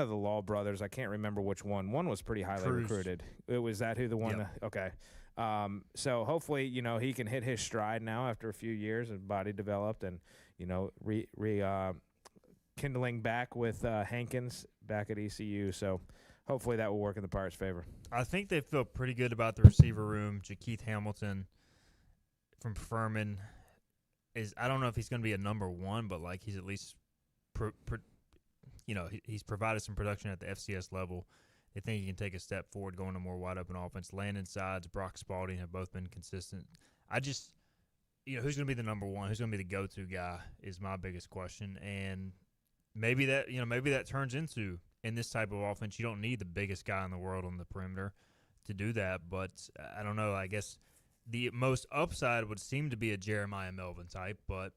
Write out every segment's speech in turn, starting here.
of the Law brothers. I can't remember which one. One was pretty highly Cruz. recruited. Was that who the one? Yep. Okay. So hopefully, he can hit his stride now after a few years and body developed and, kindling back with Hankins back at ECU. So hopefully that will work in the Pirates' favor. I think they feel pretty good about the receiver room. Jakeith Hamilton from Furman I don't know if he's going to be a number one, but like he's at least, he's provided some production at the FCS level. They think he can take a step forward going to more wide open offense. Landon Sides, Brock Spalding have both been consistent. I just, who's going to be the number one? Who's going to be the go-to guy is my biggest question. And maybe that turns into, in this type of offense, you don't need the biggest guy in the world on the perimeter to do that. But I don't know. I guess the most upside would seem to be a Jeremiah Melvin type. But,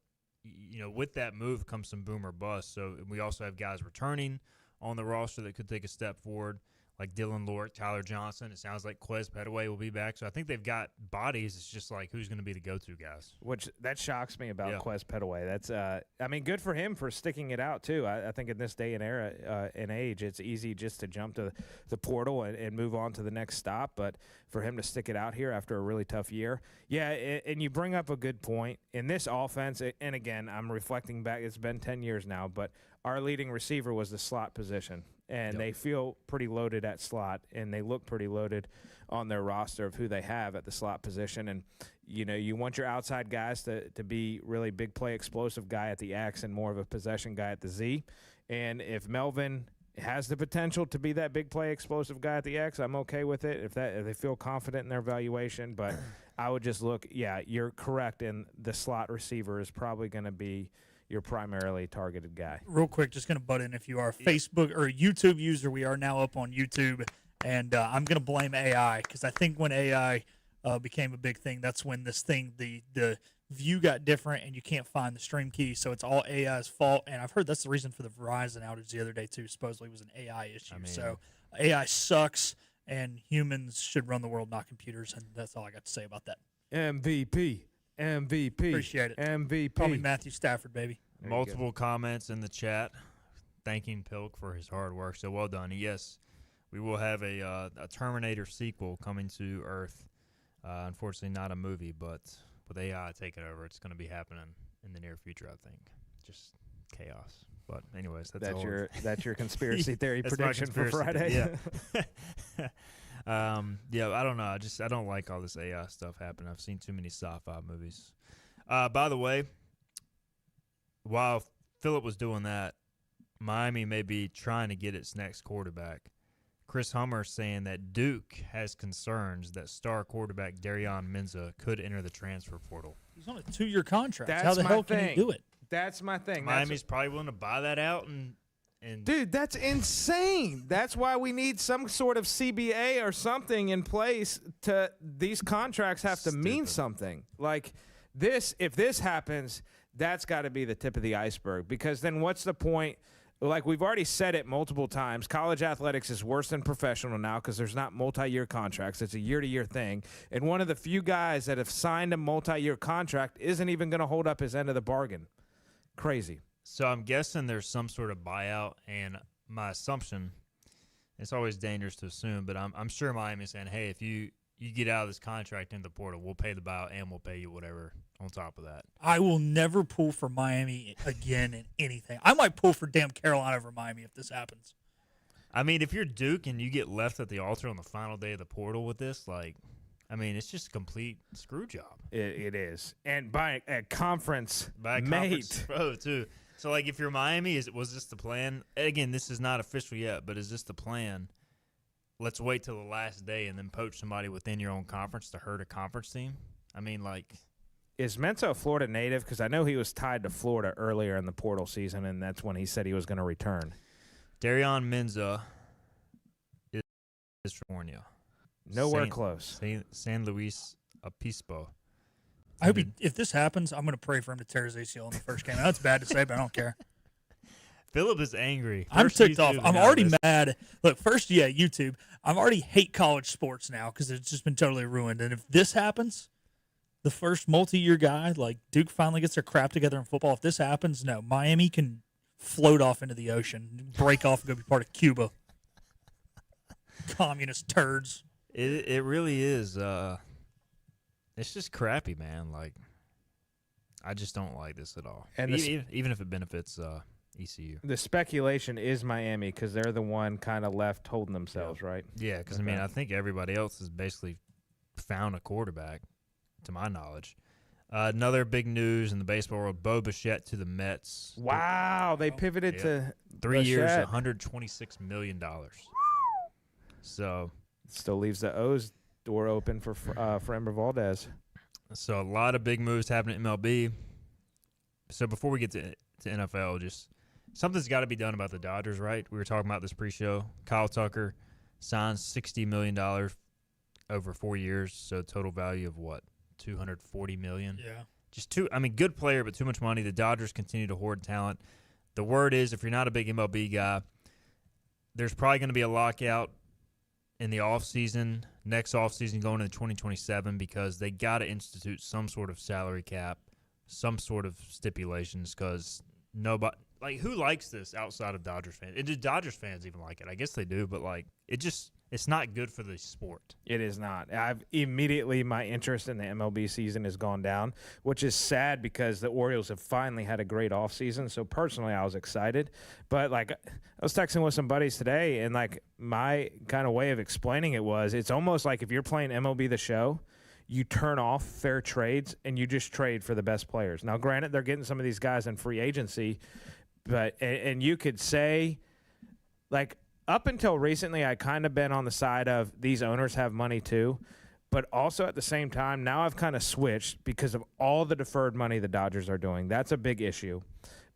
with that move comes some boom or bust. So we also have guys returning on the roster that could take a step forward, like Dylan Lork, Tyler Johnson. It sounds like Quez Petaway will be back. So I think they've got bodies. It's just like who's going to be the go-to guys. Which that shocks me about Quez Petaway. That's good for him for sticking it out too. I think in this day and era and age, it's easy just to jump to the portal and move on to the next stop. But for him to stick it out here after a really tough year, and you bring up a good point in this offense. And again, I'm reflecting back. It's been 10 years now, but our leading receiver was the slot position. And they feel pretty loaded at slot, and they look pretty loaded on their roster of who they have at the slot position. And, you want your outside guys to be really big play explosive guy at the X and more of a possession guy at the Z. And if Melvin has the potential to be that big play explosive guy at the X, I'm okay with it if they feel confident in their evaluation. But I would just look, you're correct, and the slot receiver is probably going to be your primarily targeted guy. Real quick, just going to butt in. If you are a Facebook or a YouTube user, we are now up on YouTube, and I'm going to blame AI because I think when AI became a big thing, that's when this thing, the view got different and you can't find the stream key, so it's all AI's fault. And I've heard that's the reason for the Verizon outage the other day too. Supposedly it was an AI issue. So AI sucks, and humans should run the world, not computers, and that's all I got to say about that. MVP. Appreciate it. MVP. Call me Matthew Stafford, baby. Multiple comments in the chat thanking Pilk for his hard work. So well done. Yes, we will have a Terminator sequel coming to Earth. Unfortunately, not a movie, but with AI taking over, it's going to be happening in the near future, I think. Just chaos. But anyways, that's your conspiracy theory that's prediction for Friday. I don't know. I don't like all this AI stuff happening. I've seen too many sci-fi movies. By the way, while Phillip was doing that, Miami may be trying to get its next quarterback. Chris Hummer saying that Duke has concerns that star quarterback Darion Menza could enter the transfer portal. He's on a 2-year contract. That's How the hell thing. can he do it? That's my thing. Miami's probably willing to buy that out and dude, that's insane. That's why we need some sort of CBA or something in place. These contracts have to mean something. Like this, if this happens, that's got to be the tip of the iceberg, because then what's the point? Like we've already said it multiple times, college athletics is worse than professional now because there's not multi-year contracts. It's a year-to-year thing. And one of the few guys that have signed a multi-year contract isn't even going to hold up his end of the bargain. Crazy. So I'm guessing there's some sort of buyout, and my assumption, it's always dangerous to assume, but I'm sure Miami's saying, hey, if you get out of this contract in the portal, we'll pay the buyout and we'll pay you whatever on top of that. I will never pull for Miami again in anything. I might pull for damn Carolina over Miami if this happens. I mean, if you're Duke and you get left at the altar on the final day of the portal with this, it's just a complete screw job. It is. And by a conference mate. Bro, too. So, if you're Miami, was this the plan? Again, this is not official yet, but is this the plan? Let's wait till the last day and then poach somebody within your own conference to hurt a conference team? Is Menzo a Florida native? Because I know he was tied to Florida earlier in the portal season, and that's when he said he was going to return. Darion Menza is California. Nowhere close. San Luis Obispo. I hope if this happens, I'm going to pray for him to tear his ACL in the first game. That's bad to say, but I don't care. Phillip is angry. I'm ticked off. I'm already mad. Look, first, YouTube. I'm already hate college sports now because it's just been totally ruined. And if this happens, the first multi-year guy, like Duke finally gets their crap together in football. If this happens, no, Miami can float off into the ocean, break off and go be part of Cuba. Communist turds. It really is. It's just crappy, man. Like, I just don't like this at all. And even if it benefits ECU. The speculation is Miami because they're the one kind of left holding themselves, right? Yeah, because, I mean, I think everybody else has basically found a quarterback, to my knowledge. Another big news in the baseball world, Bo Bichette to the Mets. Wow, they pivoted to 3 years, $126 million. So still leaves the O's door open for Framber Valdez. So a lot of big moves happening in MLB. So before we get to NFL, just something's got to be done about the Dodgers, right? We were talking about this pre-show. Kyle Tucker signs $60 million over 4 years, so total value of what? $240 million. Yeah. Good player, but too much money. The Dodgers continue to hoard talent. The word is, if you're not a big MLB guy, there's probably going to be a lockout in the offseason, next offseason going into 2027, because they got to institute some sort of salary cap, some sort of stipulations, because nobody, like, who likes this outside of Dodgers fans? Do Dodgers fans even like it? I guess they do, but, like, it's not good for the sport. It is not. My interest in the MLB season has gone down, which is sad because the Orioles have finally had a great offseason. So personally, I was excited. But like, I was texting with some buddies today, and like my kind of way of explaining it was, it's almost like if you're playing MLB The Show, you turn off fair trades and you just trade for the best players. Now, granted, they're getting some of these guys in free agency, but and you could say, like, up until recently, I kind of been on the side of these owners have money too, but also at the same time, now I've kind of switched because of all the deferred money the Dodgers are doing. That's a big issue.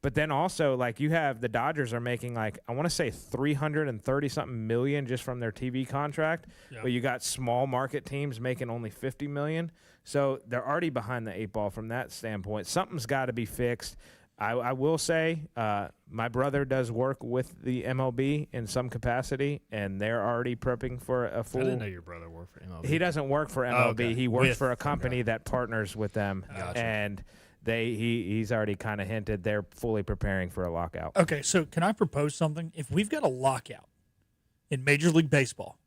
But then also, like, you have the Dodgers are making, like, I want to say $330-something million just from their TV contract, but you got small market teams making only $50 million. So they're already behind the eight ball from that standpoint. Something's got to be fixed. I will say my brother does work with the MLB in some capacity, and they're already prepping for a full – I didn't know your brother worked for MLB. He doesn't work for MLB. Oh, okay. He works for a company that partners with them. Gotcha. And he's already kind of hinted they're fully preparing for a lockout. Okay, so can I propose something? If we've got a lockout in Major League Baseball,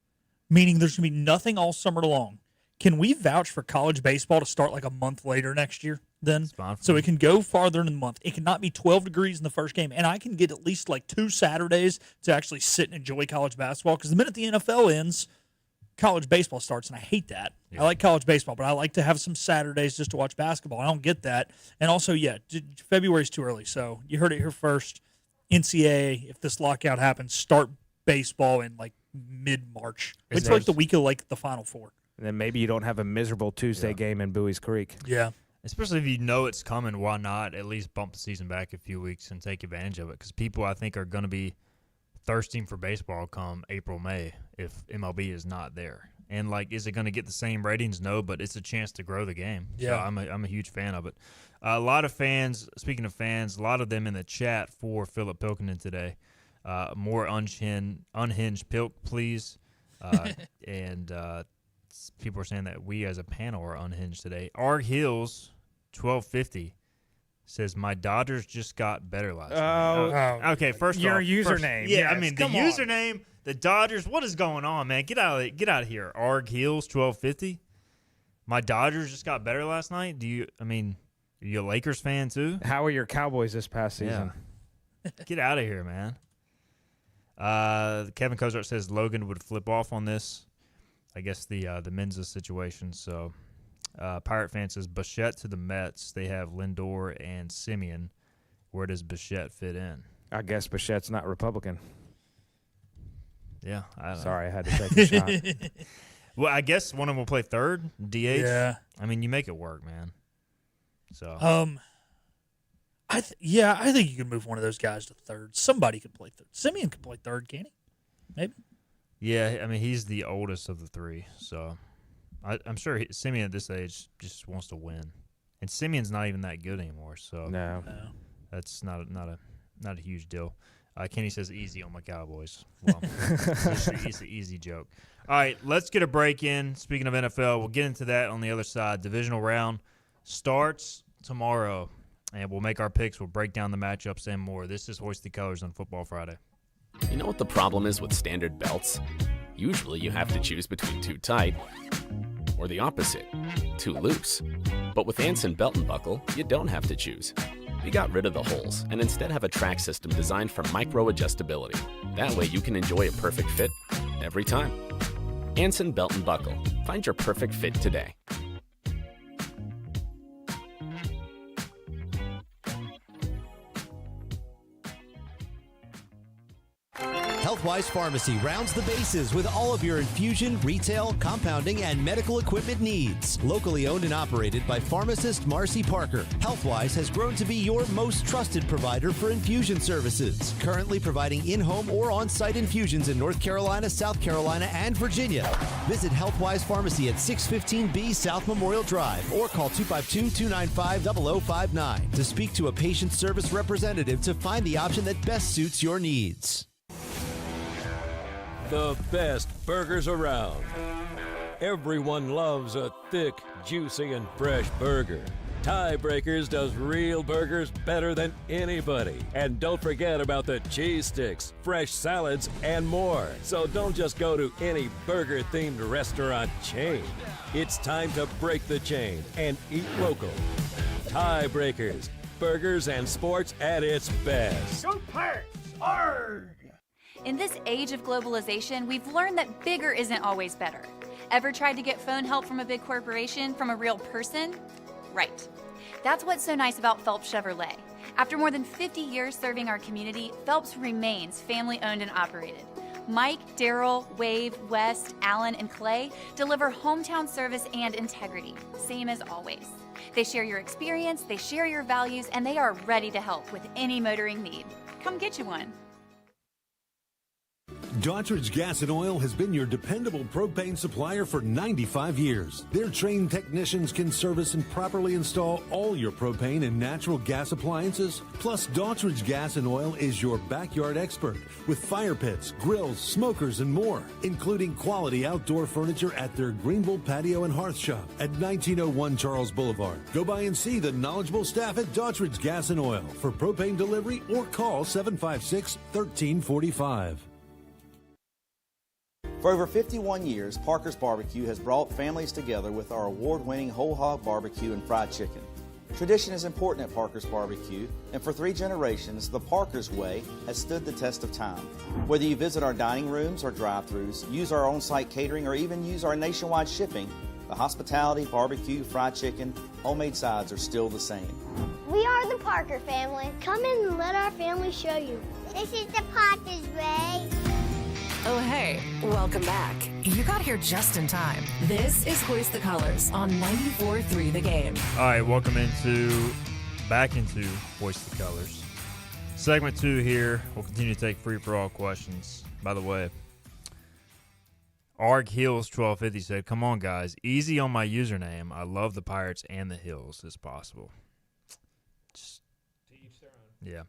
meaning there's going to be nothing all summer long, can we vouch for college baseball to start like a month later next year then? So it can go farther in the month. It cannot be 12 degrees in the first game, and I can get at least like 2 Saturdays to actually sit and enjoy college basketball, because the minute the NFL ends, college baseball starts, and I hate that. Yeah. I like college baseball, but I like to have some Saturdays just to watch basketball. I don't get that. And also, February's too early, so you heard it here first. NCAA, if this lockout happens, start baseball in like mid-March. It's like the week of like the Final Four. And then maybe you don't have a miserable Tuesday game in Bowie's Creek. Yeah. Especially if you know it's coming, why not at least bump the season back a few weeks and take advantage of it? Because people, I think, are going to be thirsting for baseball come April, May if MLB is not there. And, like, is it going to get the same ratings? No, but it's a chance to grow the game. Yeah. So I'm a huge fan of it. A lot of fans, speaking of fans, a lot of them in the chat for Philip Pilkington today. More unhinged Pilk, please. And people are saying that we as a panel are unhinged today. Arg Hills 1250 says, my Dodgers just got better last night. Okay, first your off. Username. Yeah, yes, I mean, the username, the Dodgers, what is going on, man? Get out of here. Arg Hills 1250. My Dodgers just got better last night? Are you a Lakers fan too? How are your Cowboys this past season? Yeah. Get out of here, man. Kevin Kozart says Logan would flip off on this. I guess the Menza situation. So, Pirate fan says Bichette to the Mets. They have Lindor and Simeon. Where does Bichette fit in? I guess Bichette's not Republican. Yeah, I don't Sorry, I had to take a shot. Well, I guess one of them will play third, DH. Yeah. I mean, you make it work, man. So. I think you can move one of those guys to third. Somebody could play third. Simeon could play third, can he? Maybe. Yeah, I mean, he's the oldest of the three, so I'm sure Simeon at this age just wants to win. And Simeon's not even that good anymore, so no. That's not a huge deal. Kenny says easy on my Cowboys. Well, it's an easy joke. All right, let's get a break in. Speaking of NFL, we'll get into that on the other side. Divisional round starts tomorrow. and we'll make our picks. We'll break down the matchups and more. This is Hoist the Colors on Football Friday. You know what the problem is with standard belts? Usually you have to choose between too tight or the opposite, too loose. But with Anson Belt and Buckle, you don't have to choose. We got rid of the holes and instead have a track system designed for micro-adjustability. That way you can enjoy a perfect fit every time. Anson Belt and Buckle. Find your perfect fit today. Healthwise Pharmacy rounds the bases with all of your infusion, retail, compounding, and medical equipment needs. Locally owned and operated by pharmacist Marcy Parker, Healthwise has grown to be your most trusted provider for infusion services. Currently providing in-home or on-site infusions in North Carolina, South Carolina, and Virginia. Visit Healthwise Pharmacy at 615B South Memorial Drive or call 252-295-0059 to speak to a patient service representative to find the option that best suits your needs. The best burgers around. Everyone loves a thick, juicy, and fresh burger. Tiebreakers does real burgers better than anybody. And don't forget about the cheese sticks, fresh salads, and more. So don't just go to any burger-themed restaurant chain. It's time to break the chain and eat local. Tiebreakers, burgers and sports at its best. Go Pirates! Arrgh! In this age of globalization, we've learned that bigger isn't always better. Ever tried to get phone help from a big corporation from a real person? Right. That's what's so nice about Phelps Chevrolet. After more than 50 years serving our community, Phelps remains family-owned and operated. Mike, Daryl, Wave, West, Allen, and Clay deliver hometown service and integrity, same as always. They share your experience, they share your values, and they are ready to help with any motoring need. Come get you one. Daughtridge Gas and Oil has been your dependable propane supplier for 95 years. Their trained technicians can service and properly install all your propane and natural gas appliances. Plus, Daughtridge Gas and Oil is your backyard expert with fire pits, grills, smokers, and more, including quality outdoor furniture at their Greenville Patio and Hearth Shop at 1901 Charles Boulevard. Go by and see the knowledgeable staff at Daughtridge Gas and Oil for propane delivery or call 756-1345. For over 51 years, Parker's Barbecue has brought families together with our award-winning whole hog barbecue and fried chicken. Tradition is important at Parker's Barbecue, and for 3 generations, the Parker's way has stood the test of time. Whether you visit our dining rooms or drive-thrus, use our on-site catering, or even use our nationwide shipping, the hospitality, barbecue, fried chicken, homemade sides are still the same. We are the Parker family. Come in and let our family show you. This is the Parker's way. Oh, hey, welcome back. You got here just in time. This is Hoist the Colors on 94.3 The Game. All right, welcome back into Hoist the Colors. Segment 2 here. We'll continue to take free-for-all questions. By the way, Arg Hills 1250 said, "Come on, guys, easy on my username. I love the Pirates and the Hills as possible." Just, yeah.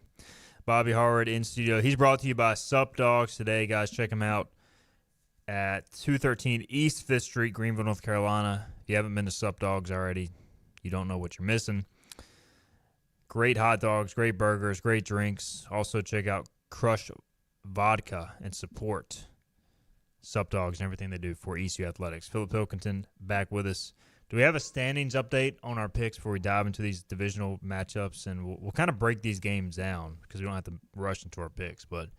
Bobby Harward in studio. He's brought to you by Sup Dogs today, guys. Check him out at 213 East 5th Street, Greenville, North Carolina. If you haven't been to Sup Dogs already, you don't know what you're missing. Great hot dogs, great burgers, great drinks. Also check out Crush Vodka and support Sup Dogs and everything they do for ECU Athletics. Philip Pilkington back with us. Do we have a standings update on our picks before we dive into these divisional matchups? And we'll kind of break these games down because we don't have to rush into our picks. But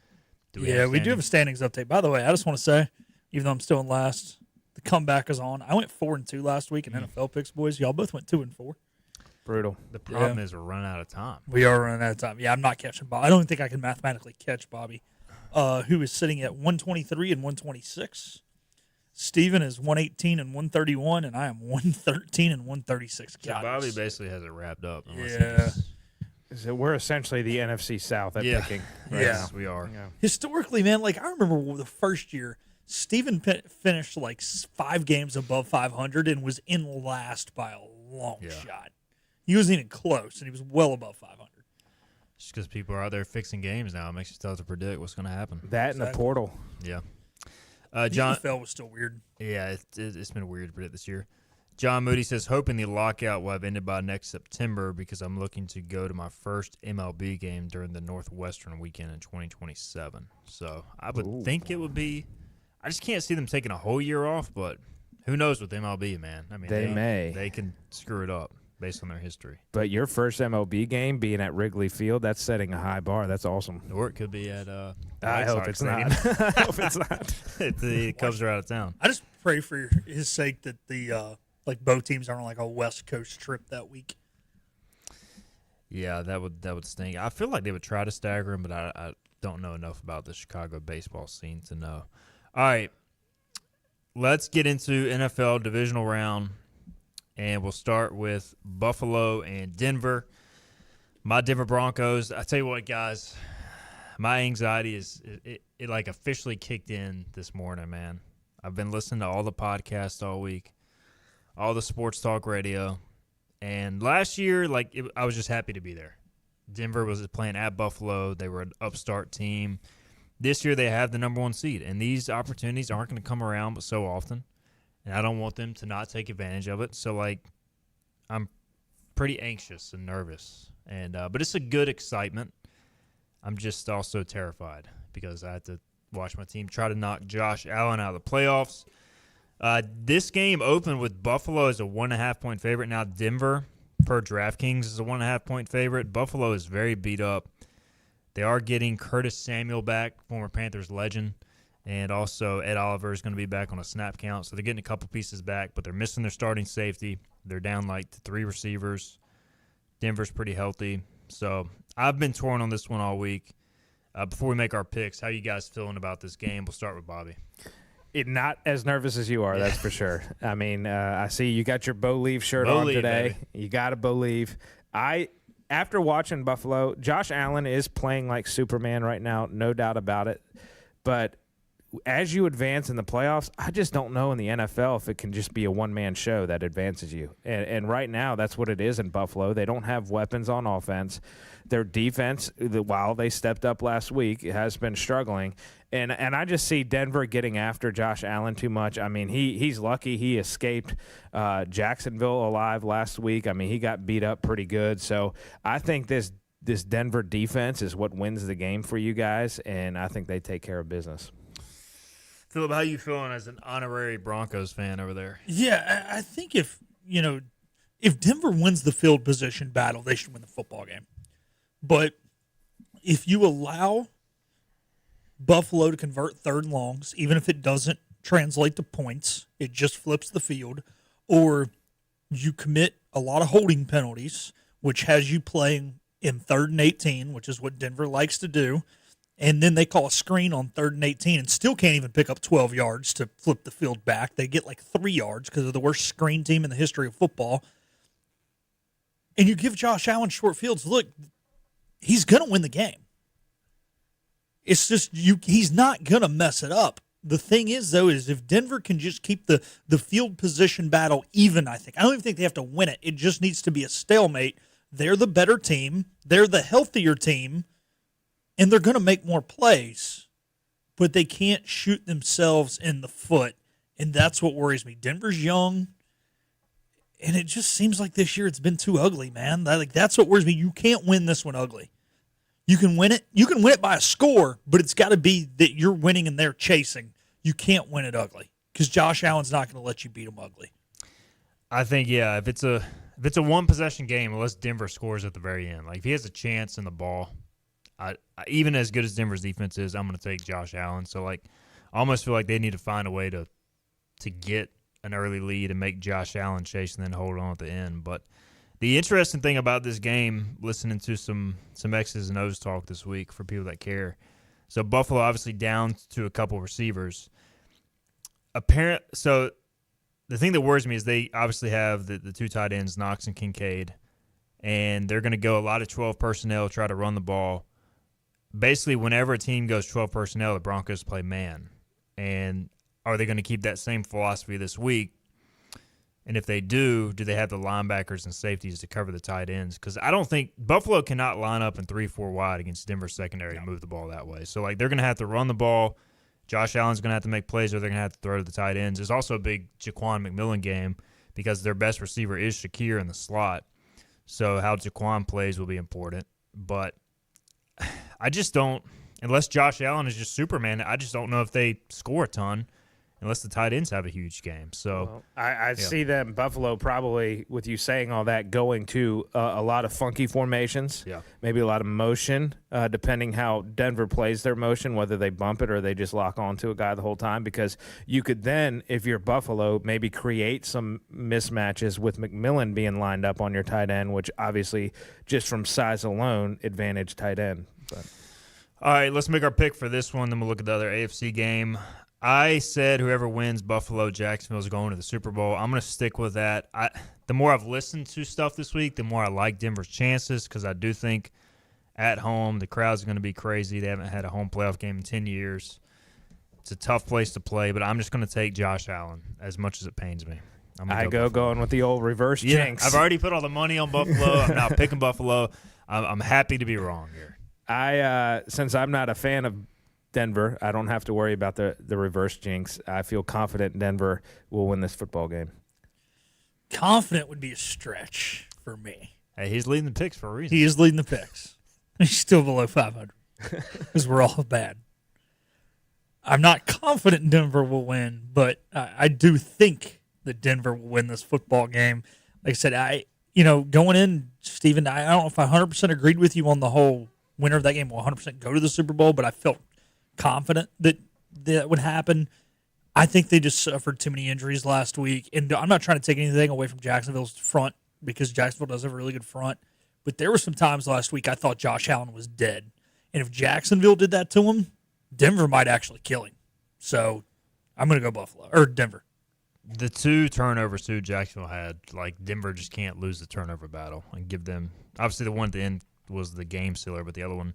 we do have a standings update. By the way, I just want to say, even though I'm still in last, the comeback is on. I went 4-2 last week in NFL picks, boys. Y'all both went 2-4. Brutal. The problem is we're running out of time. We are running out of time. Yeah, I'm not catching Bobby. I don't think I can mathematically catch Bobby, who is sitting at 123 and 126. Steven is 118 and 131, and I am 113 and 136. So Bobby basically has it wrapped up. Yeah. So we're essentially the NFC South at picking. Right now. We are. Yeah. Historically, man, like I remember the first year, Steven finished like 5 games above 500 and was in last by a long shot. He wasn't even close, and he was well above 500. Just because people are out there fixing games now, it makes it tough to predict what's going to happen. That and the portal. Yeah. John NFL was still weird. Yeah, it's been weird to predict this year. John Moody says, hoping the lockout will have ended by next September because I'm looking to go to my first MLB game during the Northwestern weekend in 2027. So I would think it would be – I just can't see them taking a whole year off, but who knows with MLB, man. I mean, they may. They can screw it up based on their history. But your first MLB game being at Wrigley Field, that's setting a high bar. That's awesome. Or it could be at I hope it's not. I hope it's not. The Cubs are out of town. I just pray for his sake that the both teams aren't on like a West Coast trip that week. Yeah, that would stink. I feel like they would try to stagger them, but I don't know enough about the Chicago baseball scene to know. All right, let's get into NFL divisional round, and we'll start with Buffalo and Denver. My Denver Broncos. I tell you what, guys, my anxiety is it like officially kicked in this morning, man. I've been listening to all the podcasts all week, all the sports talk radio, and last year, I was just happy to be there. Denver was playing at Buffalo. They were an upstart team. This year, they have the number 1 seed, and these opportunities aren't going to come around but so often, and I don't want them to not take advantage of it. So, I'm pretty anxious and nervous, and but it's a good excitement. I'm just also terrified because I have to watch my team try to knock Josh Allen out of the playoffs. This game opened with Buffalo as a 1.5-point favorite. Now Denver, per DraftKings, is a 1.5-point favorite. Buffalo is very beat up. They are getting Curtis Samuel back, former Panthers legend, and also Ed Oliver is going to be back on a snap count. So they're getting a couple pieces back, but they're missing their starting safety. They're down to 3 receivers. Denver's pretty healthy. So I've been torn on this one all week. Before we make our picks, how you guys feeling about this game? We'll start with Bobby. Not as nervous as you are, that's for sure. I mean, I see you got your Bo Leave shirt on today. Baby. You got a Bo Leave. After watching Buffalo, Josh Allen is playing like Superman right now, no doubt about it. But as you advance in the playoffs, I just don't know in the NFL if it can just be a one-man show that advances you. And right now, that's what it is in Buffalo. They don't have weapons on offense. Their defense, while they stepped up last week, has been struggling. And I just see Denver getting after Josh Allen too much. I mean, he's lucky he escaped Jacksonville alive last week. I mean, he got beat up pretty good. So I think this Denver defense is what wins the game for you guys, and I think they take care of business. Philip, how you feeling as an honorary Broncos fan over there? Yeah, I think if Denver wins the field position battle, they should win the football game. But if you allow Buffalo to convert 3rd and longs, even if it doesn't translate to points, it just flips the field, or you commit a lot of holding penalties, which has you playing in 3rd and 18, which is what Denver likes to do, and then they call a screen on 3rd and 18 and still can't even pick up 12 yards to flip the field back. They get 3 yards because they're the worst screen team in the history of football. And you give Josh Allen short fields. Look, he's going to win the game. It's just he's not going to mess it up. The thing is, though, is if Denver can just keep the field position battle even, I don't even think they have to win it. It just needs to be a stalemate. They're the better team. They're the healthier team. And they're going to make more plays. But they can't shoot themselves in the foot. And that's what worries me. Denver's young. And it just seems like this year it's been too ugly, man. That's what worries me. You can't win this one ugly. You can win it. You can win it by a score, but it's got to be that you're winning and they're chasing. You can't win it ugly because Josh Allen's not going to let you beat him ugly. I think, yeah, if it's a one-possession game, unless Denver scores at the very end. If he has a chance in the ball, even as good as Denver's defense is, I'm going to take Josh Allen. So, I almost feel like they need to find a way to get an early lead and make Josh Allen chase and then hold on at the end. But the interesting thing about this game, listening to some X's and O's talk this week for people that care. So Buffalo obviously down to a couple receivers. So the thing that worries me is they obviously have the 2 tight ends, Knox and Kincaid, and they're going to go a lot of 12 personnel, try to run the ball. Basically, whenever a team goes 12 personnel, the Broncos play man. And are they going to keep that same philosophy this week? And if they do they have the linebackers and safeties to cover the tight ends? Because I don't think Buffalo cannot line up in 3-4 wide against Denver's secondary and move the ball that way. So, they're going to have to run the ball. Josh Allen's going to have to make plays, or they're going to have to throw to the tight ends. There's also a big Jaquan McMillan game because their best receiver is Shakir in the slot. So how Jaquan plays will be important. But I just don't – unless Josh Allen is just Superman, I just don't know if they score a ton unless the tight ends have a huge game. So I see them, Buffalo, probably, with you saying all that, going to a lot of funky formations, maybe a lot of motion, depending how Denver plays their motion, whether they bump it or they just lock onto a guy the whole time, because you could then, if you're Buffalo, maybe create some mismatches with McMillan being lined up on your tight end, which obviously just from size alone, advantage tight end. But. All right, let's make our pick for this one, then we'll look at the other AFC game. I said whoever wins Buffalo, Jacksonville is going to the Super Bowl. I'm going to stick with that. The more I've listened to stuff this week, the more I like Denver's chances, because I do think at home the crowd's going to be crazy. They haven't had a home playoff game in 10 years. It's a tough place to play, but I'm just going to take Josh Allen as much as it pains me. Going with the old reverse jinx. I've already put all the money on Buffalo. I'm now picking Buffalo. I'm happy to be wrong here. Since I'm not a fan of Denver, I don't have to worry about the reverse jinx. I feel confident Denver will win this football game. Confident would be a stretch for me. Hey, he's leading the picks for a reason. He is leading the picks. He's still below 500 because we're all bad. I'm not confident Denver will win, but I do think that Denver will win this football game. Like I said, going in, Steven, I don't know if I 100% agreed with you on the whole winner of that game will 100% go to the Super Bowl, but I felt confident that would happen. I think they just suffered too many injuries last week, and I'm not trying to take anything away from Jacksonville's front because Jacksonville does have a really good front, but there were some times last week I thought Josh Allen was dead, and if Jacksonville did that to him, Denver might actually kill him. So I'm going to go Buffalo or Denver. The two turnovers too Jacksonville had, like Denver just can't lose the turnover battle and give them. Obviously, the one at the end was the game sealer, but the other one.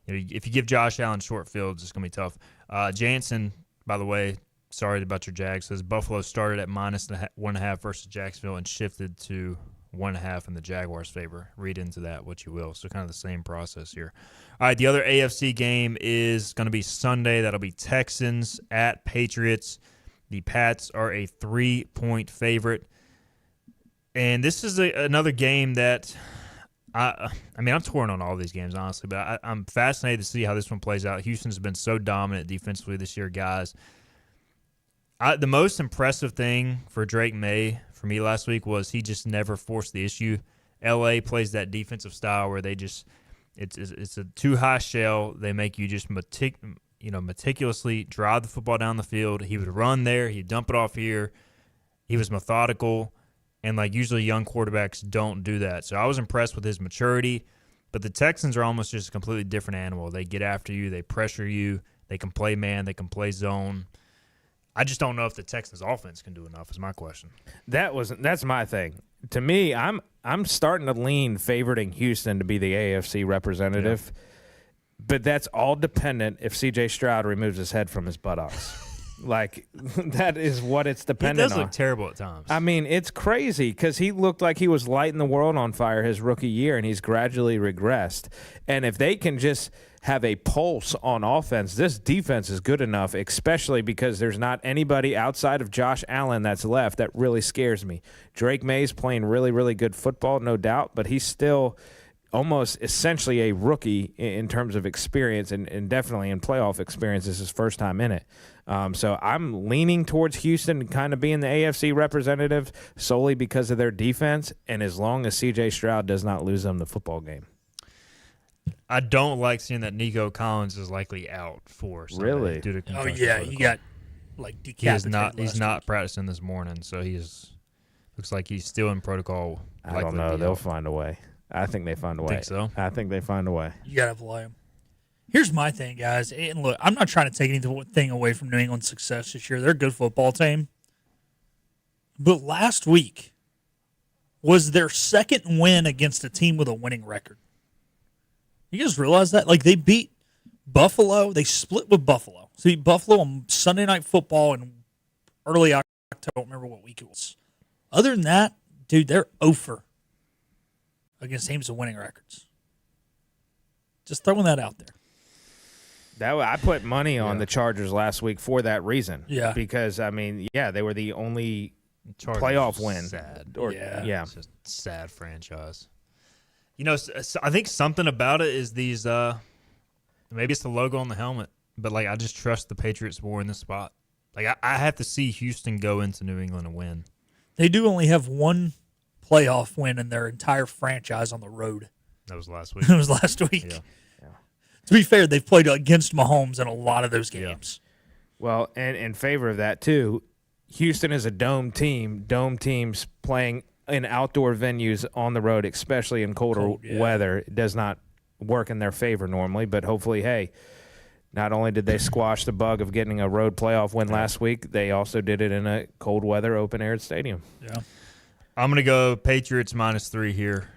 If you give Josh Allen short fields, it's going to be tough. Jansen, by the way, sorry about your Jags, says Buffalo started at -1.5 versus Jacksonville and shifted to 1.5 in the Jaguars' favor. Read into that what you will. So kind of the same process here. All right, the other AFC game is going to be Sunday. That'll be Texans at Patriots. The Pats are a 3-point favorite. And this is another game that – I mean, I'm torn on all these games, honestly, but I'm fascinated to see how this one plays out. Houston's been so dominant defensively this year, guys. The most impressive thing for Drake May for me last week was he just never forced the issue. L.A. plays that defensive style where they just it's a too high shell. They make you just meticulously drive the football down the field. He would run there. He'd dump it off here. He was methodical. And, usually young quarterbacks don't do that. So I was impressed with his maturity. But the Texans are almost just a completely different animal. They get after you. They pressure you. They can play man. They can play zone. I just don't know if the Texans' offense can do enough is my question. That's my thing. To me, I'm starting to lean favoriting Houston to be the AFC representative. Yeah. But that's all dependent if C.J. Stroud removes his head from his buttocks. That is what it's dependent on. He does look terrible at times. I mean, it's crazy because he looked like he was lighting the world on fire his rookie year, and he's gradually regressed. And if they can just have a pulse on offense, this defense is good enough, especially because there's not anybody outside of Josh Allen that's left that really scares me. Drake May's playing really, really good football, no doubt, but he's still almost essentially a rookie in terms of experience and definitely in playoff experience. This is his first time in it. So I'm leaning towards Houston kind of being the AFC representative solely because of their defense, and as long as C.J. Stroud does not lose them the football game. I don't like seeing that Nico Collins is likely out for Sunday really due to concussion. Oh yeah, he got decapitated. He's not practicing this morning, so looks like he's still in protocol. I don't know. They'll find a way. I think they find a way. Think so? I think they find a way. You gotta play him. Here's my thing, guys. And look, I'm not trying to take anything away from New England's success this year. They're a good football team. But last week was their second win against a team with a winning record. You guys realize that? They beat Buffalo. They split with Buffalo. So they beat Buffalo on Sunday Night Football in early October. I don't remember what week it was. Other than that, dude, they're 0-for against teams with winning records. Just throwing that out there. I put money on the Chargers last week for that reason. Yeah. Because, they were the only playoff win. Sad. Yeah. It's just a sad franchise. You know, I think something about it is these. Maybe it's the logo on the helmet, but like I just trust the Patriots more in this spot. Like I have to see Houston go into New England and win. They do only have one playoff win in their entire franchise on the road. That was last week. It was last week. Yeah. To be fair, they've played against Mahomes in a lot of those games. Well, and in favor of that too, Houston is a dome team. Dome teams playing in outdoor venues on the road, especially in colder weather, it does not work in their favor normally. But hopefully, hey, not only did they squash the bug of getting a road playoff win last week, they also did it in a cold weather open air stadium. Yeah, I'm gonna go Patriots -3 here,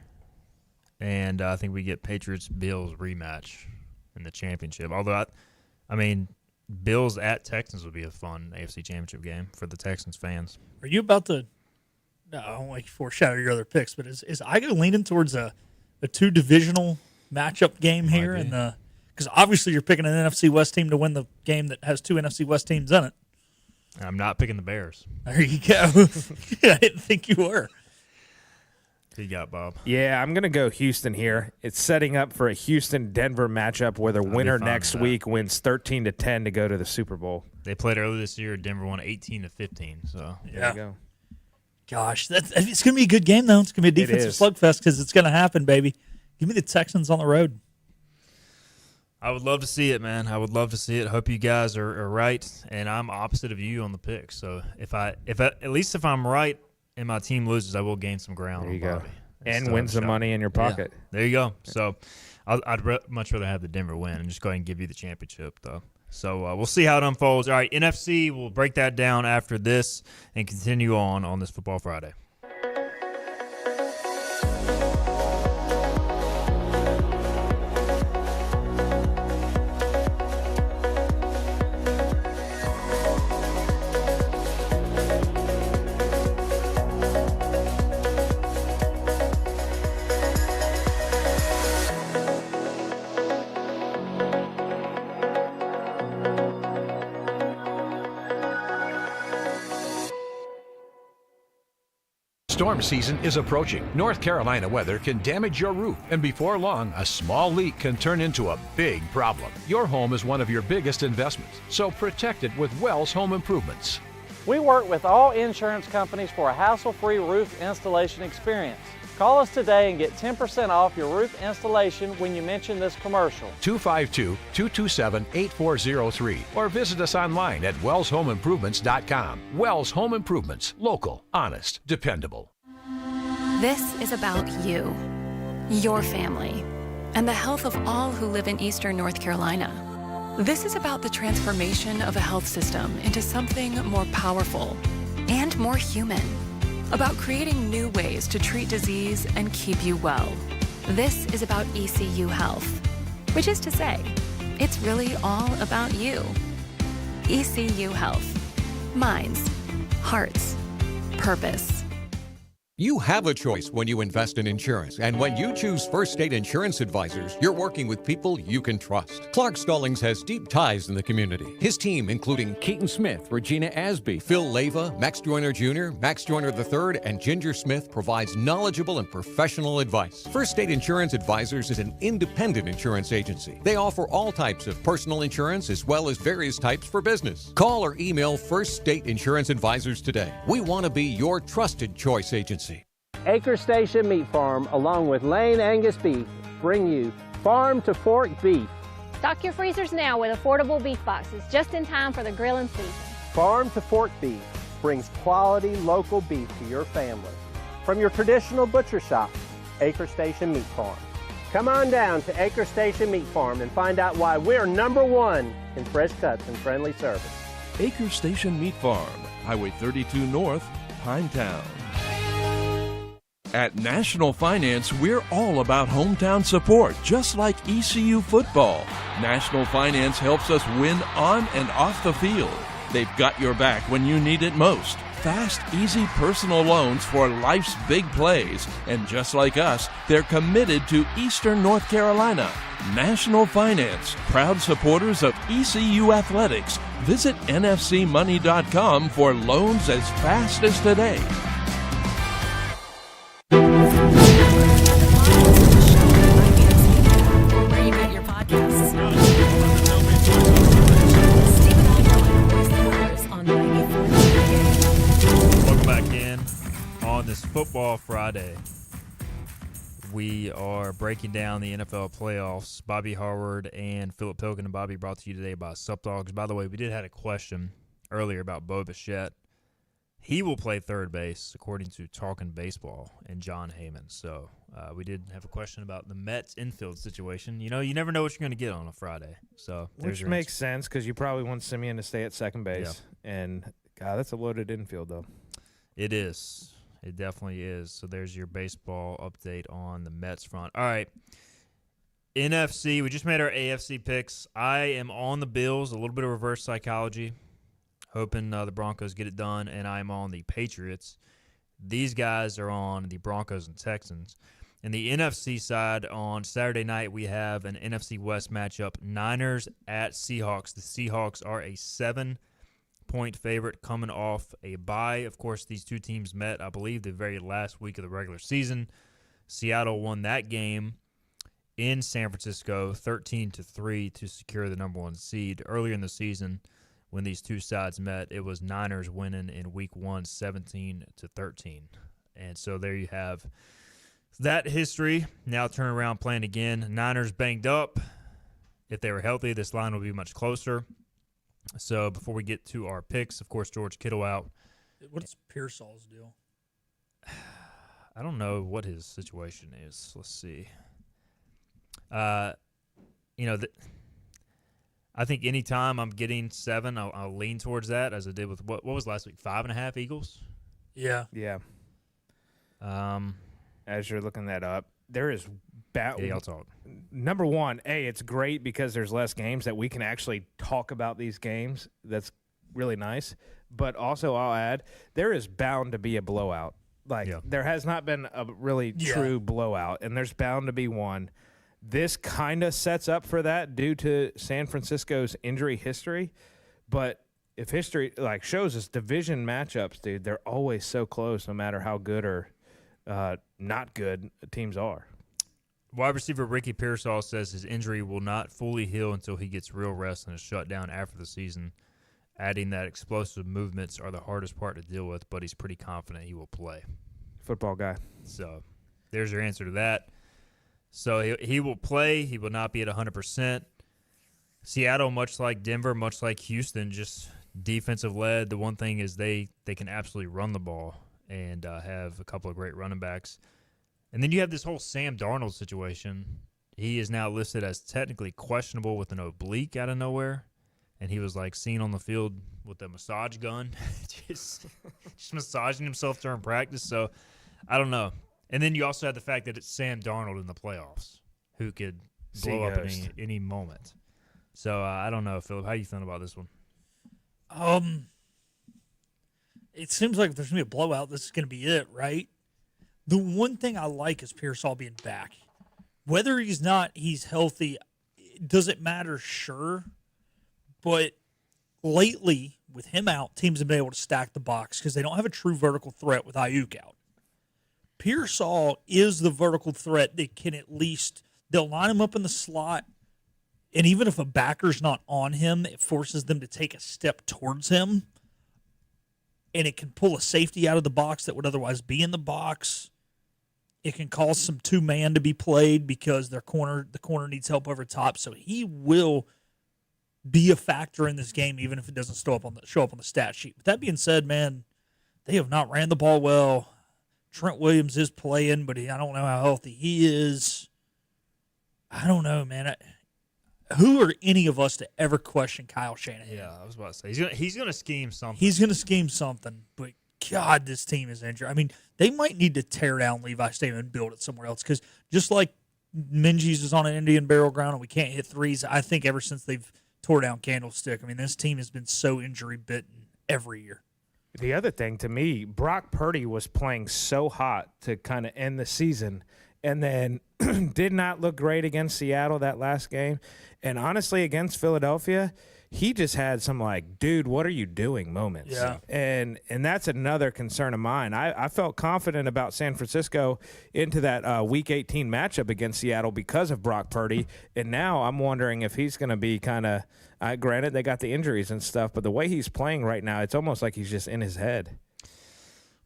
and I think we get Patriots-Bills rematch in the championship. Although I mean, Bills at Texans would be a fun AFC Championship game for the Texans fans. Are you about to? No, I don't like to foreshadow your other picks, but is Igo leaning towards a two divisional matchup game here? Because obviously you're picking an NFC West team to win the game that has two NFC West teams in it. I'm not picking the Bears. There you go. I didn't think you were. Who you got, Bob? Yeah, I'm going to go Houston here. It's setting up for a Houston-Denver matchup where the winner next week wins 13-10 to go to the Super Bowl. They played earlier this year. Denver won 18-15. So there you go. Gosh, it's going to be a good game, though. It's going to be a defensive slugfest because it's going to happen, baby. Give me the Texans on the road. I would love to see it, man. I would love to see it. Hope you guys are right, and I'm opposite of you on the pick. So if I'm right and my team loses, I will gain some ground. There you go, and win some money in your pocket. Yeah, there you go. So I'd much rather have the Denver win and just go ahead and give you the championship, though. So we'll see how it unfolds. All right, NFC, we'll break that down after this and continue on this Football Friday. Storm season is approaching. North Carolina weather can damage your roof, and before long, a small leak can turn into a big problem. Your home is one of your biggest investments, so protect it with Wells Home Improvements. We work with all insurance companies for a hassle-free roof installation experience. Call us today and get 10% off your roof installation when you mention this commercial. 252-227-8403 or visit us online at wellshomeimprovements.com. Wells Home Improvements. Local, honest, dependable. This is about you, your family, and the health of all who live in Eastern North Carolina. This is about the transformation of a health system into something more powerful and more human. About creating new ways to treat disease and keep you well. This is about ECU Health, which is to say, it's really all about you. ECU Health. Minds, hearts, purpose. You have a choice when you invest in insurance, and when you choose First State Insurance Advisors, you're working with people you can trust. Clark Stallings has deep ties in the community. His team, including Keaton Smith, Regina Asby, Phil Leva, Max Joyner Jr., Max Joyner III, and Ginger Smith, provides knowledgeable and professional advice. First State Insurance Advisors is an independent insurance agency. They offer all types of personal insurance as well as various types for business. Call or email First State Insurance Advisors today. We want to be your trusted choice agency. Acre Station Meat Farm, along with Lane Angus Beef, bring you Farm to Fork Beef. Stock your freezers now with affordable beef boxes, just in time for the grilling season. Farm to Fork Beef brings quality local beef to your family. From your traditional butcher shop, Acre Station Meat Farm. Come on down to Acre Station Meat Farm and find out why we're #1 in fresh cuts and friendly service. Acre Station Meat Farm, Highway 32 North, Pinetown. At National Finance, we're all about hometown support, just like ECU football. National Finance helps us win on and off the field. They've got your back when you need it most. Fast, easy personal loans for life's big plays. And just like us, they're committed to Eastern North Carolina. National Finance, proud supporters of ECU athletics. Visit nfcmoney.com for loans as fast as today. Where you get your podcasts. Welcome back in on this Football Friday. We are breaking down the NFL playoffs. Bobby Harward and Philip Pilkin and Bobby brought to you today by Sup Dogs. By the way, we did have a question earlier about Bo Bichette. He will play third base, according to Talkin' Baseball and John Heyman. So we did have a question about the Mets infield situation. You know, you never know what you're going to get on a Friday. So which makes sense because you probably want Simeon to stay at second base. Yeah. And, God, that's a loaded infield, though. It is. It definitely is. So there's your baseball update on the Mets front. All right. NFC, we just made our AFC picks. I am on the Bills, a little bit of reverse psychology, hoping the Broncos get it done, and I'm on the Patriots. These guys are on the Broncos and Texans. And the NFC side, on Saturday night, we have an NFC West matchup, Niners at Seahawks. The Seahawks are a 7-point favorite coming off a bye. Of course, these two teams met, I believe, the very last week of the regular season. Seattle won that game in San Francisco 13-3 to secure the number one seed. Earlier in the season, when these two sides met, it was Niners winning in week 1 17-13. And so there you have that history. Now turn around playing again. Niners banged up. If they were healthy, this line would be much closer. So before we get to our picks, of course, George Kittle out. What's Pearsall's deal? I don't know what his situation is. Let's see. I think anytime I'm getting 7, I'll lean towards that, as I did with what was last week, 5.5 Eagles? Yeah. Yeah. As you're looking that up, there is yeah, I'll talk. Number one, it's great because there's less games that we can actually talk about these games. That's really nice. But also, I'll add, there is bound to be a blowout. There has not been a really true blowout, and there's bound to be one. This kind of sets up for that due to San Francisco's injury history. But if history shows us division matchups, dude, they're always so close no matter how good or not good teams are. Wide receiver Ricky Pearsall says his injury will not fully heal until he gets real rest and is shut down after the season, adding that explosive movements are the hardest part to deal with, but he's pretty confident he will play. Football guy. So there's your answer to that. So he will play. He will not be at 100%. Seattle, much like Denver, much like Houston, just defensive led. The one thing is they can absolutely run the ball and have a couple of great running backs. And then you have this whole Sam Darnold situation. He is now listed as technically questionable with an oblique out of nowhere. And he was seen on the field with a massage gun, just massaging himself during practice. So I don't know. And then you also have the fact that it's Sam Darnold in the playoffs, who could blow up at any moment. So I don't know, Philip. How you feeling about this one? It seems like if there's going to be a blowout, this is going to be it, right? The one thing I like is Pearsall being back. Whether he's healthy, does it matter? Sure. But lately, with him out, teams have been able to stack the box because they don't have a true vertical threat with Ayuk out. Pearsall is the vertical threat that can at least, they'll line him up in the slot, and even if a backer's not on him, it forces them to take a step towards him, and it can pull a safety out of the box that would otherwise be in the box. It can cause some two-man to be played because the corner needs help over top, so he will be a factor in this game, even if it doesn't show up on the stat sheet. With that being said, man, they have not ran the ball well. Trent Williams is playing, but I don't know how healthy he is. I don't know, man. Who are any of us to ever question Kyle Shanahan? Yeah, I was about to say he's gonna scheme something. He's gonna scheme something, but God, this team is injured. I mean, they might need to tear down Levi Stadium and build it somewhere else because just like Minges is on an Indian burial ground and we can't hit threes, I think ever since they've tore down Candlestick, I mean, this team has been so injury bitten every year. The other thing to me, Brock Purdy was playing so hot to kind of end the season and then did not look great against Seattle that last game. And honestly, against Philadelphia, he just had some like, dude, what are you doing moments. Yeah. And that's another concern of mine. I felt confident about San Francisco into that Week 18 matchup against Seattle because of Brock Purdy. And now I'm wondering if he's going to be kind of granted, they got the injuries and stuff, but the way he's playing right now, it's almost like he's just in his head.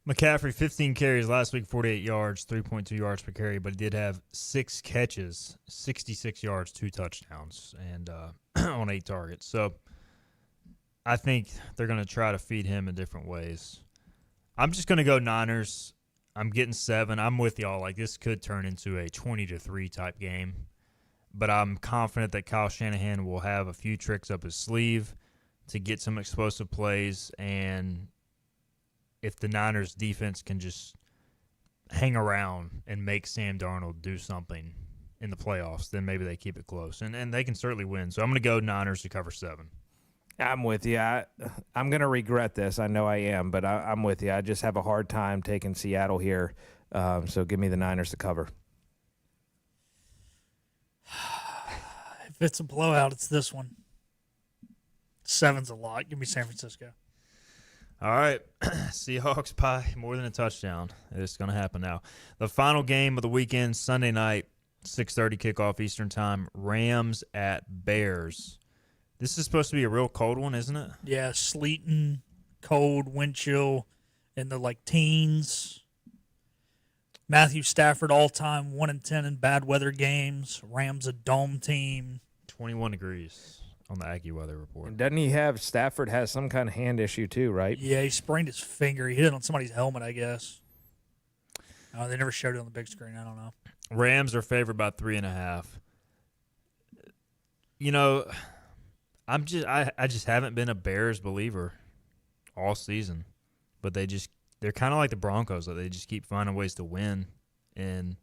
McCaffrey, 15 carries last week, 48 yards, 3.2 yards per carry, but he did have 6 catches, 66 yards, 2 touchdowns, and on 8 targets. So I think they're going to try to feed him in different ways. I'm just going to go Niners. I'm getting 7. I'm with y'all. Like, this could turn into a 20-3 type game, but I'm confident that Kyle Shanahan will have a few tricks up his sleeve to get some explosive plays, and if the Niners defense can just hang around and make Sam Darnold do something in the playoffs, then maybe they keep it close. And they can certainly win. So I'm going to go Niners to cover 7. I'm with you. I'm going to regret this. I know I am, but I'm with you. I just have a hard time taking Seattle here. So give me the Niners to cover. If it's a blowout, it's this one. 7's a lot. Give me San Francisco. All right, Seahawks by more than a touchdown. It's going to happen now. The final game of the weekend, Sunday night, 6:30 kickoff Eastern time, Rams at Bears. This is supposed to be a real cold one, isn't it? Yeah, sleeting, cold, wind chill in the teens. Matthew Stafford all-time 1-10 in bad weather games. Rams a dome team. 21 degrees. On the AccuWeather report. And doesn't he have Stafford has some kind of hand issue too, right? Yeah, he sprained his finger. He hit it on somebody's helmet, I guess. Oh, they never showed it on the big screen. I don't know. Rams are favored by 3.5. You know, I just haven't been a Bears believer all season, but they're kind of like the Broncos. They just keep finding ways to win in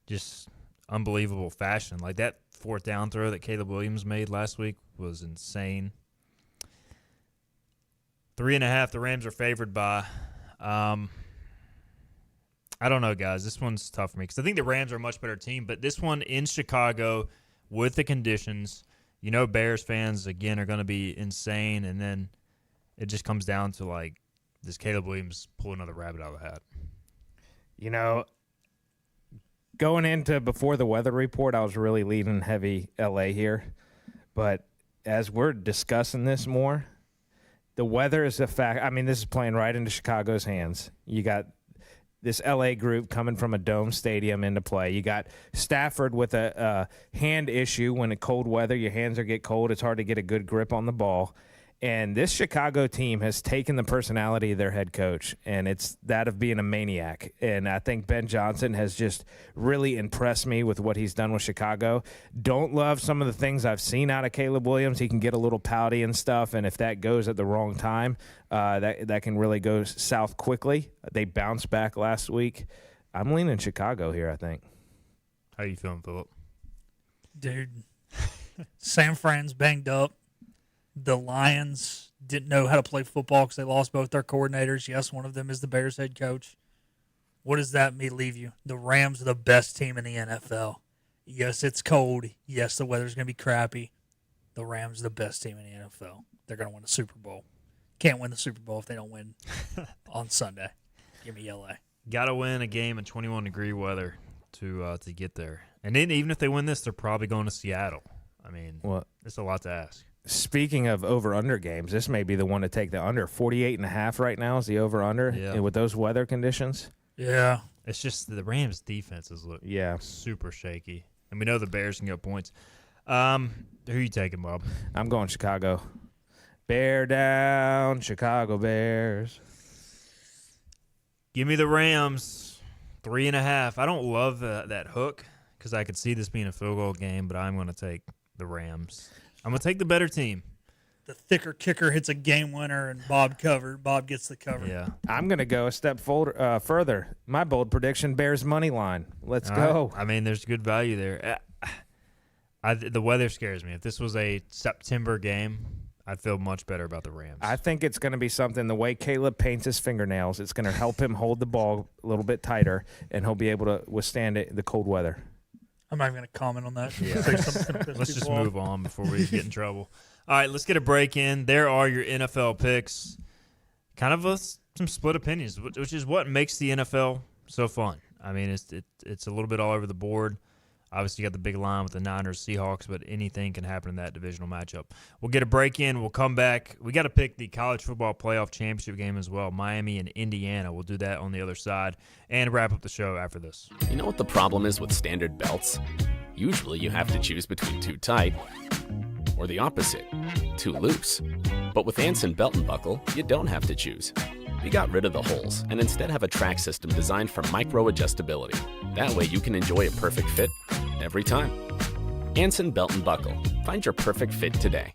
just unbelievable fashion. Like that 4th down throw that Caleb Williams made last week was insane. 3.5, the Rams are favored by. I don't know, guys. This one's tough for me because I think the Rams are a much better team, but this one in Chicago with the conditions, Bears fans, again, are going to be insane, and then it just comes down to, does Caleb Williams pull another rabbit out of the hat? Going into before the weather report, I was really leaning heavy L.A. here. But as we're discussing this more, the weather is a fact. I mean, this is playing right into Chicago's hands. You got this L.A. group coming from a dome stadium into play. You got Stafford with a hand issue. When in cold weather, your hands get cold. It's hard to get a good grip on the ball. And this Chicago team has taken the personality of their head coach, and it's that of being a maniac. And I think Ben Johnson has just really impressed me with what he's done with Chicago. Don't love some of the things I've seen out of Caleb Williams. He can get a little pouty and stuff, and if that goes at the wrong time, that can really go south quickly. They bounced back last week. I'm leaning Chicago here, I think. How you feeling, Philip? Dude, San Fran's banged up. The Lions didn't know how to play football because they lost both their coordinators. Yes, one of them is the Bears head coach. What does that leave you? The Rams are the best team in the NFL. Yes, it's cold. Yes, the weather's going to be crappy. The Rams are the best team in the NFL. They're going to win the Super Bowl. Can't win the Super Bowl if they don't win on Sunday. Give me LA. Got to win a game in 21-degree weather to get there. And then even if they win this, they're probably going to Seattle. I mean, it's a lot to ask. Speaking of over-under games, this may be the one to take the under. 48.5 right now is the over-under with those weather conditions. Yeah. It's just the Rams' defenses look super shaky. And we know the Bears can get points. Who are you taking, Bob? I'm going Chicago. Bear down, Chicago Bears. Give me the Rams, 3.5. I don't love that hook because I could see this being a field goal game, but I'm going to take the Rams. I'm going to take the better team. The thicker kicker hits a game winner, and Bob covered. Bob gets the cover. Yeah. I'm going to go a step further. My bold prediction, Bears money line. Let's go. Right. I mean, there's good value there. The weather scares me. If this was a September game, I'd feel much better about the Rams. I think it's going to be something, the way Caleb paints his fingernails, it's going to help him hold the ball a little bit tighter, and he'll be able to withstand the cold weather. I'm not even going to comment on that. Yeah. Let's just move on before we get in trouble. All right, let's get a break in. There are your NFL picks. Kind of some split opinions, which is what makes the NFL so fun. I mean, it's a little bit all over the board. Obviously, you got the big line with the Niners, Seahawks, but anything can happen in that divisional matchup. We'll get a break in. We'll come back. We got to pick the college football playoff championship game as well, Miami and Indiana. We'll do that on the other side and wrap up the show after this. You know what the problem is with standard belts? Usually you have to choose between too tight or the opposite, too loose. But with Anson Belt and Buckle, you don't have to choose. We got rid of the holes and instead have a track system designed for micro-adjustability. That way you can enjoy a perfect fit every time. Anson Belt and Buckle. Find your perfect fit today.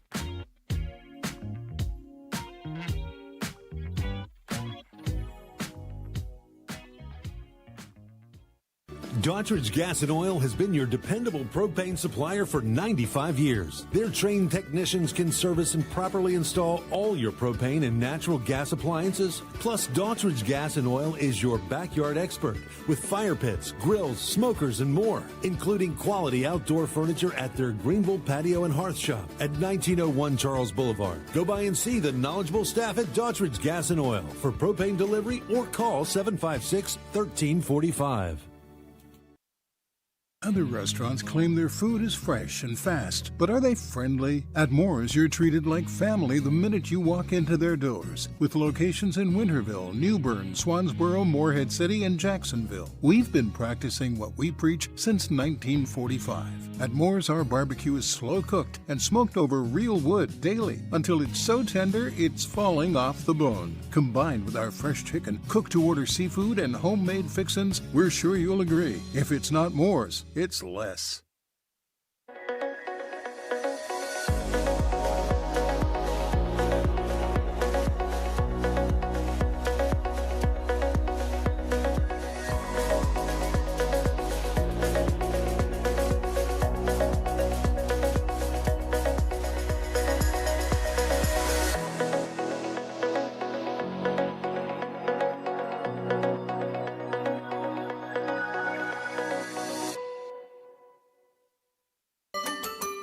Daughtridge Gas and Oil has been your dependable propane supplier for 95 years. Their trained technicians can service and properly install all your propane and natural gas appliances. Plus, Daughtridge Gas and Oil is your backyard expert with fire pits, grills, smokers, and more, including quality outdoor furniture at their Greenville Patio and Hearth Shop at 1901 Charles Boulevard. Go by and see the knowledgeable staff at Daughtridge Gas and Oil for propane delivery or call 756-1345. Other restaurants claim their food is fresh and fast, but are they friendly? At Moore's, you're treated like family the minute you walk into their doors. With locations in Winterville, Newbern, Swansboro, Morehead City, and Jacksonville. We've been practicing what we preach since 1945. At Moore's, our barbecue is slow cooked and smoked over real wood daily until it's so tender it's falling off the bone. Combined with our fresh chicken, cooked to order seafood, and homemade fixins, we're sure you'll agree. If it's not Moore's, it's less.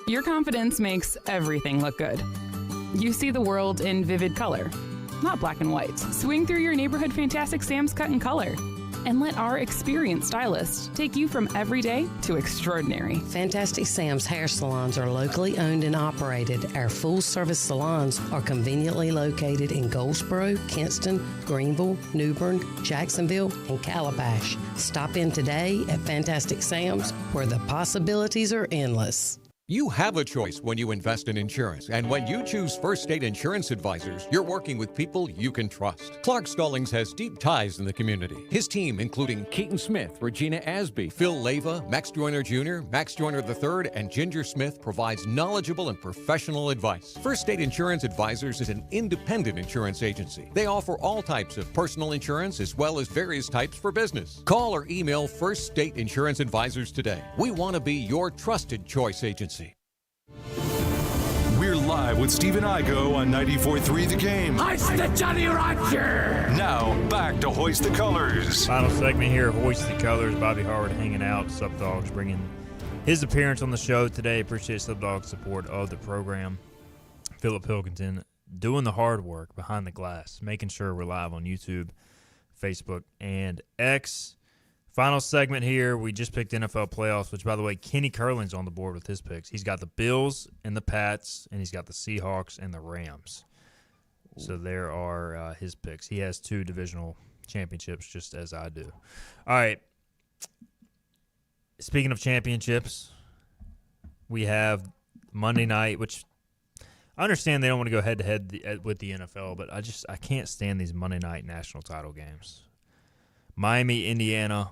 Your confidence makes everything look good. You see the world in vivid color, not black and white. Swing through your neighborhood Fantastic Sam's Cut in Color and let our experienced stylists take you from everyday to extraordinary. Fantastic Sam's hair salons are locally owned and operated. Our full-service salons are conveniently located in Goldsboro, Kinston, Greenville, Newbern, Jacksonville, and Calabash. Stop in today at Fantastic Sam's, where the possibilities are endless. You have a choice when you invest in insurance, and when you choose First State Insurance Advisors, you're working with people you can trust. Clark Stallings has deep ties in the community. His team, including Keaton Smith, Regina Asby, Phil Leyva, Max Joyner Jr., Max Joyner III, and Ginger Smith, provides knowledgeable and professional advice. First State Insurance Advisors is an independent insurance agency. They offer all types of personal insurance as well as various types for business. Call or email First State Insurance Advisors today. We want to be your trusted choice agency. We're live with Stephen Igo on 94.3 The Game. Hoist the Johnny Roger! Now, back to Hoist the Colors. Final segment here of Hoist the Colors. Bobby Harward hanging out. Sup Dogs bringing his appearance on the show today. Appreciate Sup Dogs' support of the program. Philip Pilkington doing the hard work behind the glass, making sure we're live on YouTube, Facebook, and X. Final segment here. We just picked NFL playoffs, which, by the way, Kenny Curling's on the board with his picks. He's got the Bills and the Pats, and he's got the Seahawks and the Rams. So there are his picks. He has 2 divisional championships, just as I do. All right. Speaking of championships, we have Monday night, which I understand they don't want to go head-to-head with the NFL, but I can't stand these Monday night national title games. Miami, Indiana.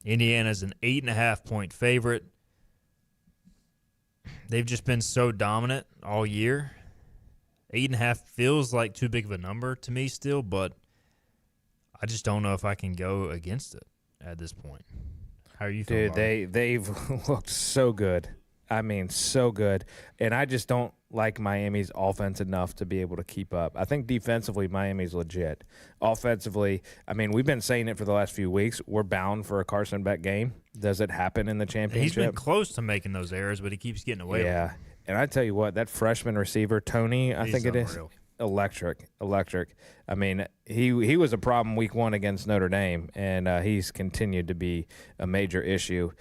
Indiana's an 8.5-point favorite. They've just been so dominant all year. 8.5 feels like too big of a number to me still, but I just don't know if I can go against it at this point. How are you feeling? Dude, they've looked so good. I mean, so good. And I just don't like Miami's offense enough to be able to keep up. I think defensively, Miami's legit. Offensively, I mean, we've been saying it for the last few weeks. We're bound for a Carson Beck game. Does it happen in the championship? He's been close to making those errors, but he keeps getting away with it. And I tell you what, that freshman receiver, Tony, I think it is, unreal. electric. I mean, he was a problem week 1 against Notre Dame, and he's continued to be a major issue.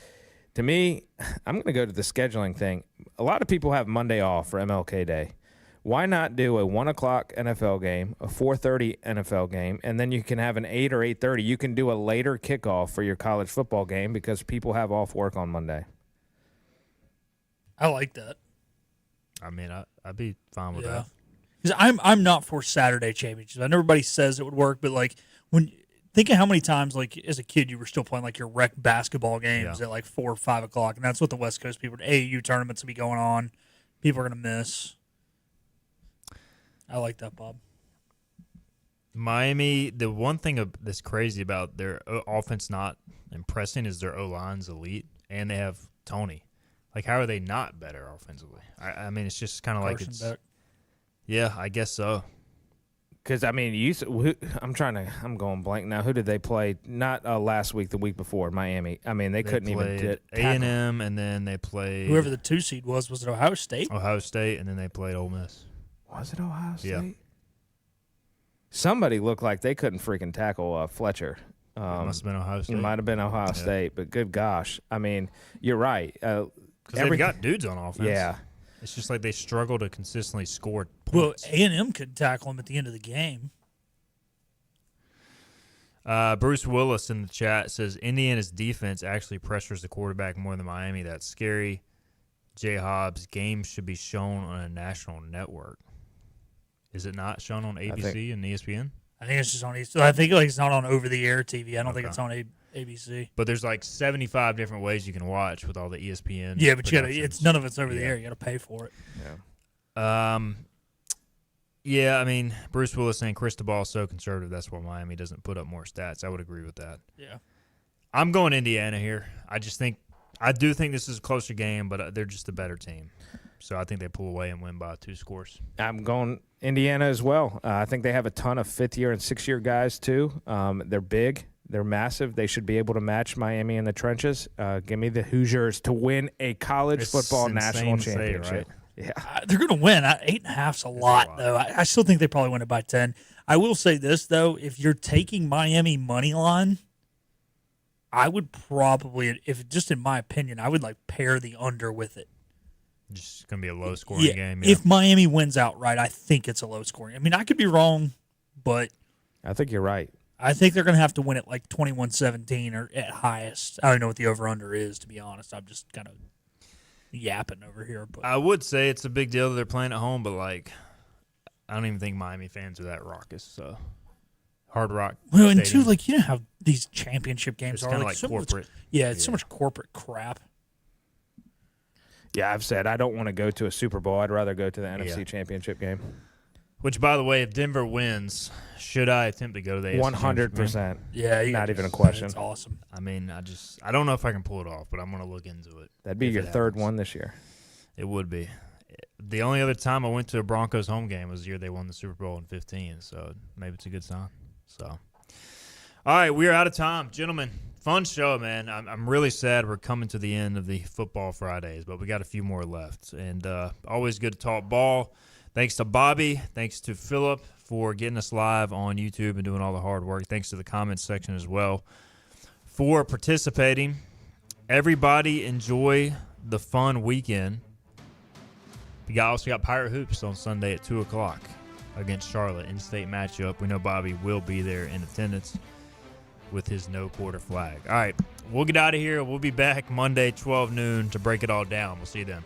To me, I'm going to go to the scheduling thing. A lot of people have Monday off for MLK Day. Why not do a 1 o'clock NFL game, a 4:30 NFL game, and then you can have an 8 or 8:30. You can do a later kickoff for your college football game because people have off work on Monday. I like that. I mean, I'd be fine with that. Because I'm not for Saturday championships. I know everybody says it would work, but like think of how many times, like as a kid, you were still playing like your rec basketball games at like 4 or 5 o'clock, and that's what the West Coast people. AAU tournaments will be going on. People are gonna miss. I like that, Bob. Miami. The one thing that's crazy about their offense not impressing is their O-line's elite, and they have Tony. Like, how are they not better offensively? I mean, it's just kind of like it's. Beck. Yeah, I guess so. Because, I mean, I'm going blank now. Who did they play? Not last week, the week before, Miami. I mean, they couldn't even get A&M, and then they played. Whoever the 2 seed was it Ohio State? Ohio State, and then they played Ole Miss. Was it Ohio State? Yeah. Somebody looked like they couldn't freaking tackle Fletcher. It must have been Ohio State. It might have been Ohio State, but good gosh. I mean, you're right. Because they've got dudes on offense. Yeah. It's just like they struggle to consistently score points. Well, A&M could tackle him at the end of the game. Bruce Willis in the chat says, Indiana's defense actually pressures the quarterback more than Miami. That's scary. Jay Hobbs, games should be shown on a national network. Is it not shown on ABC and ESPN? I think it's just on ESPN. I think it's not on over-the-air TV. I don't think it's on ABC. But there's like 75 different ways you can watch with all the ESPN. Yeah, but none of it's over the air. You got to pay for it. Yeah. Yeah, I mean, Bruce Willis saying Cristobal is so conservative. That's why Miami doesn't put up more stats. I would agree with that. Yeah. I'm going Indiana here. I do think this is a closer game, but they're just a better team. So I think they pull away and win by 2 scores. I'm going Indiana as well. I think they have a ton of 5th-year and 6th-year guys, too. They're big. They're massive. They should be able to match Miami in the trenches. Give me the Hoosiers to win a college football national championship. Right? Yeah, they're going to win. 8.5's a lot, though. I still think they probably win it by 10. I will say this, though. If you're taking Miami money line, I would probably, just in my opinion, I would pair the under with it. Just going to be a low-scoring game. Yeah. If Miami wins outright, I think it's a low-scoring. I mean, I could be wrong, but I think you're right. I think they're going to have to win it 21-17 or at highest. I don't know what the over-under is, to be honest. I'm just kind of yapping over here. But I would say it's a big deal that they're playing at home, but I don't even think Miami fans are that raucous. So Hard Rock. Well, and too, you know how these championship games it's are kind of so corporate. It's so much corporate crap. Yeah, I've said I don't want to go to a Super Bowl. I'd rather go to the NFC Championship game. Which, by the way, if Denver wins, should I attempt to go to the 100%. Yeah, not even a question. That's awesome. I mean, I don't know if I can pull it off, but I'm going to look into it. That'd be your third one this year. It would be. The only other time I went to a Broncos home game was the year they won the Super Bowl in 2015, so maybe it's a good sign. So, all right, we are out of time. Gentlemen, fun show, man. I'm really sad we're coming to the end of the Football Fridays, but we got a few more left. And always good to talk ball. Thanks to Bobby. Thanks to Philip for getting us live on YouTube and doing all the hard work. Thanks to the comments section as well for participating. Everybody enjoy the fun weekend. We also got Pirate Hoops on Sunday at 2 o'clock against Charlotte, in-state matchup. We know Bobby will be there in attendance with his no quarter flag. All right, we'll get out of here. We'll be back Monday, 12 noon, to break it all down. We'll see you then.